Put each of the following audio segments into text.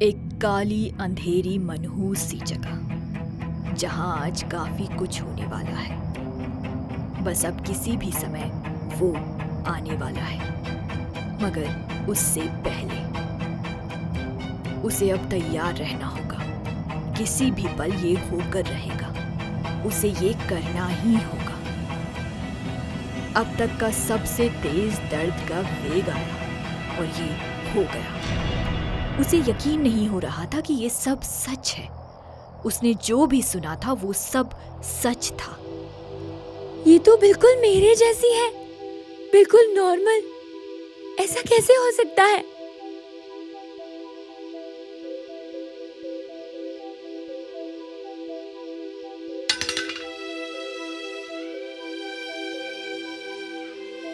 एक काली अंधेरी मनहूस सी जगह जहां आज काफी कुछ होने वाला है। बस अब किसी भी समय वो आने वाला है, मगर उससे पहले उसे अब तैयार रहना होगा। किसी भी पल ये होकर रहेगा, उसे ये करना ही होगा। अब तक का सबसे तेज दर्द का वेग आया और ये हो गया। उसे यकीन नहीं हो रहा था कि ये सब सच है। उसने जो भी सुना था वो सब सच था। ये तो बिल्कुल मेरे जैसी है, बिल्कुल नॉर्मल। ऐसा कैसे हो सकता है?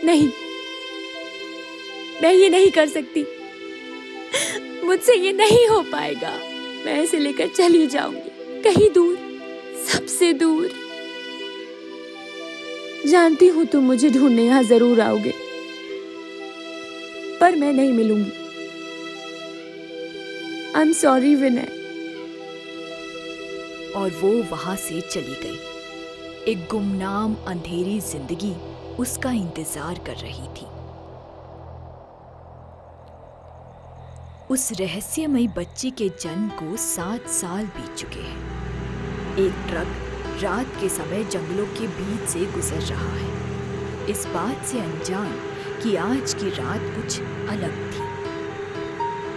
नहीं, मैं ये नहीं कर सकती। मुझसे ये नहीं हो पाएगा। मैं इसे लेकर चली जाऊंगी, कहीं दूर, सबसे दूर। जानती हूं तुम मुझे ढूंढने यहां जरूर आओगे, पर मैं नहीं मिलूंगी। आई एम सॉरी विनय। और वो वहां से चली गई। एक गुमनाम अंधेरी जिंदगी उसका इंतजार कर रही थी। उस रहस्यमयी बच्ची के जन्म को 7 साल बीत चुके हैं। एक ट्रक रात के समय जंगलों के बीच से गुजर रहा है, इस बात से अनजान कि आज की रात कुछ अलग थी।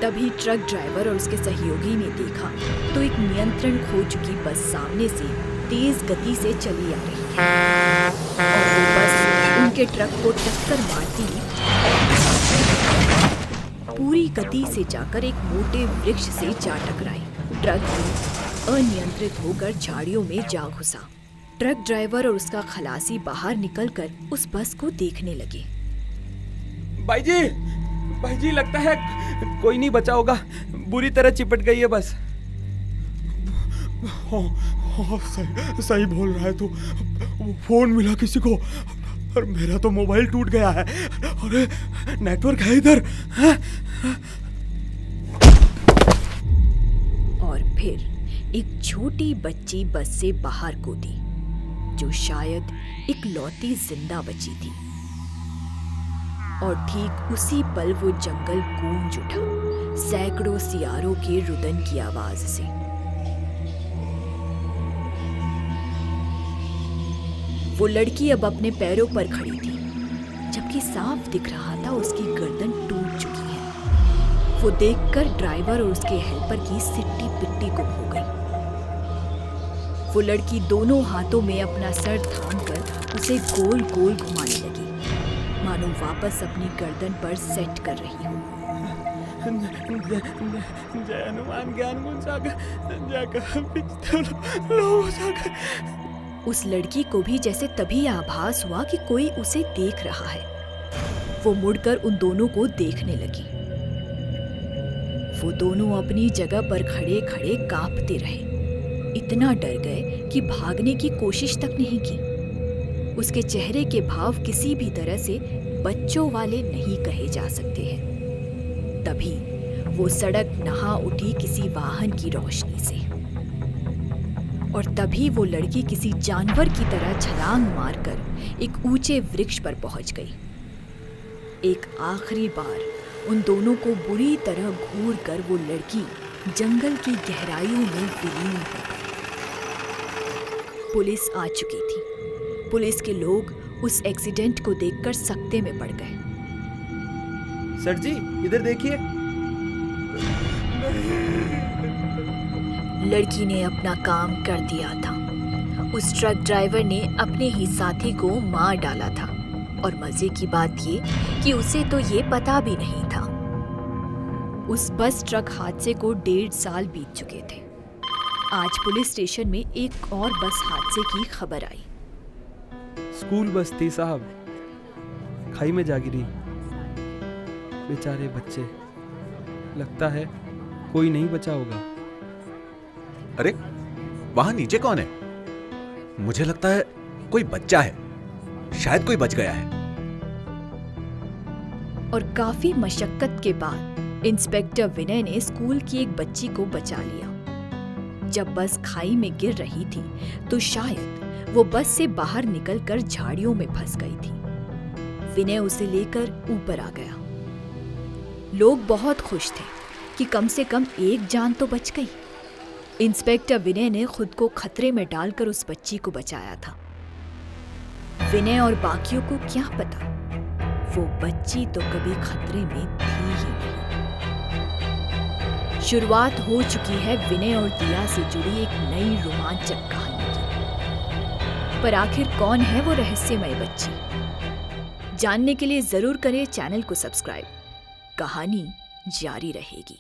तभी ट्रक ड्राइवर और उसके सहयोगी ने देखा तो एक नियंत्रण खो चुकी बस सामने से तेज गति से चली आ रही है और वो बस उनके ट्रक को टक्कर मारती पूरी गति से जाकर एक मोटे वृक्ष से जा टकराई। ट्रक अनियंत्रित होकर झाड़ियों में जा घुसा। ट्रक ड्राइवर और उसका खलासी बाहर निकलकर उस बस को देखने लगे। भाई जी लगता है कोई नहीं बचा होगा। बुरी तरह चिपट गई है बस। सही बोल रहा है तू। फोन मिला किसी को और मेरा तो मोबाइल टूट गया है। अरे नेटवर्क है इधर है? और फिर एक छोटी बच्ची बस से बाहर कूदी, जो शायद इकलौती जिंदा बची थी। और ठीक उसी पल वो जंगल गूंज उठा, सैकड़ों सियारों के रुदन की आवाज से। वो लड़की अब अपने पैरों पर खड़ी थी, जबकि साफ दिख रहा था उसकी गर्दन टूट चुकी है। वो देखकर ड्राइवर और उसके हेल्पर की सिट्टी पिट्टी गुम हो गई। वो लड़की दोनों हाथों में अपना सर थामकर उसे गोल गोल घुमाने लगी, मानो वापस अपनी गर्दन पर सेट कर रही हो। जय हनुमान ज्ञान गुण सागर, जय कपीश लोक सागर। उस लड़की को भी जैसे तभी आभास हुआ कि कोई उसे देख रहा है। वो मुड़कर उन दोनों को देखने लगी। वो दोनों अपनी जगह पर खड़े खड़े कांपते रहे। इतना डर गए कि भागने की कोशिश तक नहीं की। उसके चेहरे के भाव किसी भी तरह से बच्चों वाले नहीं कहे जा सकते हैं। तभी वो सड़क नहा उठी किसी वाहन की रोशनी से, और तभी वो लड़की किसी जानवर की तरह छलांग मारकर एक ऊंचे वृक्ष पर पहुंच गई। एक आखिरी बार उन दोनों को बुरी तरह घूरकर वो लड़की जंगल की गहराइयों में विलीन हो गई। पुलिस आ चुकी थी। पुलिस के लोग उस एक्सीडेंट को देखकर सकते में पड़ गए। सर जी इधर देखिए। लड़की ने अपना काम कर दिया था। उस ट्रक ड्राइवर ने अपने ही साथी को मार डाला था, और मजे की बात ये कि उसे तो ये पता भी नहीं था। उस बस ट्रक हादसे को 1.5 साल बीत चुके थे। आज पुलिस स्टेशन में एक और बस हादसे की खबर आई। स्कूल बस थी साहब, खाई में जा गिरी। बेचारे बच्चे, लगता है कोई नहीं बचा होगा। अरे वहां नीचे कौन है? मुझे लगता है कोई बच्चा है, शायद कोई बच गया है। और काफी मशक्कत के बाद इंस्पेक्टर विनय ने स्कूल की एक बच्ची को बचा लिया। जब बस खाई में गिर रही थी तो शायद वो बस से बाहर निकलकर झाड़ियों में फंस गई थी। विनय उसे लेकर ऊपर आ गया। लोग बहुत खुश थे कि कम से कम एक जान तो बच गई। इंस्पेक्टर विनय ने खुद को खतरे में डालकर उस बच्ची को बचाया था। विनय और बाकियों को क्या पता, वो बच्ची तो कभी खतरे में थी ही नहीं। शुरुआत हो चुकी है विनय और दिया से जुड़ी एक नई रोमांचक कहानी की। पर आखिर कौन है वो रहस्यमय बच्ची? जानने के लिए जरूर करें चैनल को सब्सक्राइब। कहानी जारी रहेगी।